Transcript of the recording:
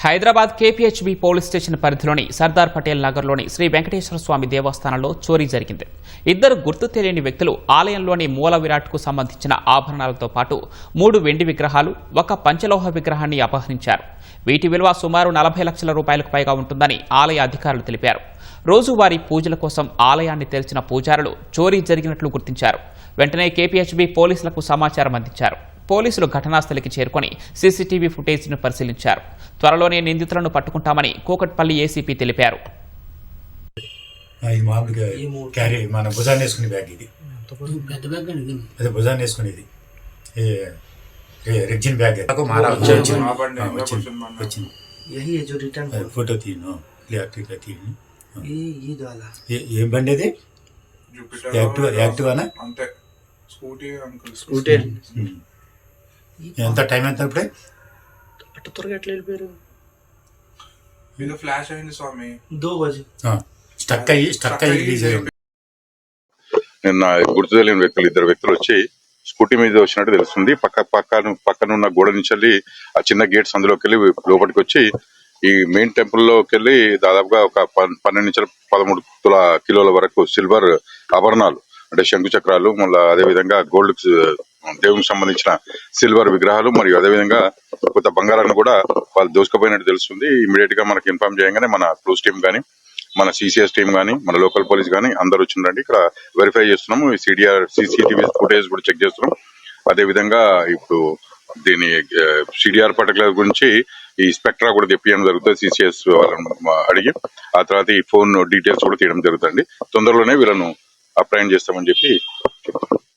Hyderabad KPHB police station పరిధిలోని సర్దార్ పటేల్ నగర్లోని శ్రీ వెంకటేశ్వర స్వామి దేవస్థానంలో చోరీ జరిగింది. ఇద్దరు గుర్తు తెలియని వ్యక్తులు ఆలయంలోని మూల విరాట్కు సంబంధించిన ఆభరణాలతో పాటు 3 వెండి విగ్రహాలు, ఒక పంచలోహ విగ్రహాన్ని అపహరించారు. వీటి విలువ సుమారు 40 లక్షల రూపాయలకు పైగా ఉంటుందని ఆలయ అధికారులు తెలిపారు. రోజువారీ పూజల కోసం ఆలయాన్ని తెరిచిన పూజారులు చోరీ జరిగినట్లు గుర్తించారు. వెంటనే కేపీహెచ్బీ పోలీసులకు సమాచారం అందించారు. పోలీసులు ఘటనాస్థలికి చేరుకుని సీసీటీవీ ఫుటేజ్ను పరిశీలించారు. త్వరలోనే నిందితులను పట్టుకుంటామని కూకట్పల్లి ఏసీపీ తెలిపారు. మన భుజాన్ని వేసుకునే బ్యాగ్ ఇది, అదే భుజాన్ని వేసుకునేది రెగ్జిన్ బ్యాగ్. ఫోటో తీయను, క్లియర్గా తీయను. ఏం బండి అది? యాక్టివానా? స్కూటీ. ఎంత టైం ఎంత ఇప్పుడే? అటు త్వరగా ఎట్లా వెళ్ళిపోయారు? ఫ్లాష్ అయింది స్వామి. 2 बजे స్టక్ అయ్యి రిలీజ్ అయ్యింది. నిన్న గుర్తు తెలియని వ్యక్తులు, 2 వ్యక్తులు వచ్చి స్కూటీ మీద వచ్చినట్టు తెలుస్తుంది. పక్కన ఉన్న గోడ నుంచి వెళ్ళి ఆ చిన్న గేట్స్ అందులోకి వెళ్ళి లోపలికి వచ్చి ఈ మెయిన్ టెంపుల్లోకి వెళ్ళి దాదాపుగా ఒక 12 నుంచి 13 కిలోల వరకు సిల్వర్ ఆభరణాలు, అంటే శంకు చక్రాలు, మళ్ళీ అదేవిధంగా గోల్డ్ దేవునికి సంబంధించిన సిల్వర్ విగ్రహాలు మరియు అదేవిధంగా కొంత బంగారాన్ని కూడా వాళ్ళు దోసుకుపోయినట్టు తెలుస్తుంది. ఇమీడియట్ గా మనకి ఇన్ఫార్మ్ చేయగానే మన క్లూస్ టీమ్ కానీ, మన సిసిఎస్ టీమ్ కానీ, మన లోకల్ పోలీస్ కానీ అందరు వచ్చిందండి. ఇక్కడ వెరిఫై చేస్తున్నాము. సీసీటీవీ ఫుటేజ్ కూడా చెక్ చేస్తున్నాం. అదేవిధంగా ఇప్పుడు దీని సిడిఆర్ పర్టికులర్ గురించి ఈ స్పెక్ట్రా కూడా తెప్పియడం జరుగుతుంది. సిసిఎస్ వాళ్ళని అడిగి ఆ తర్వాత ఈ ఫోన్ డీటెయిల్స్ కూడా తీయడం జరుగుతుంది. తొందరలోనే వీళ్ళను అప్రైండ్ చేస్తామని చెప్పి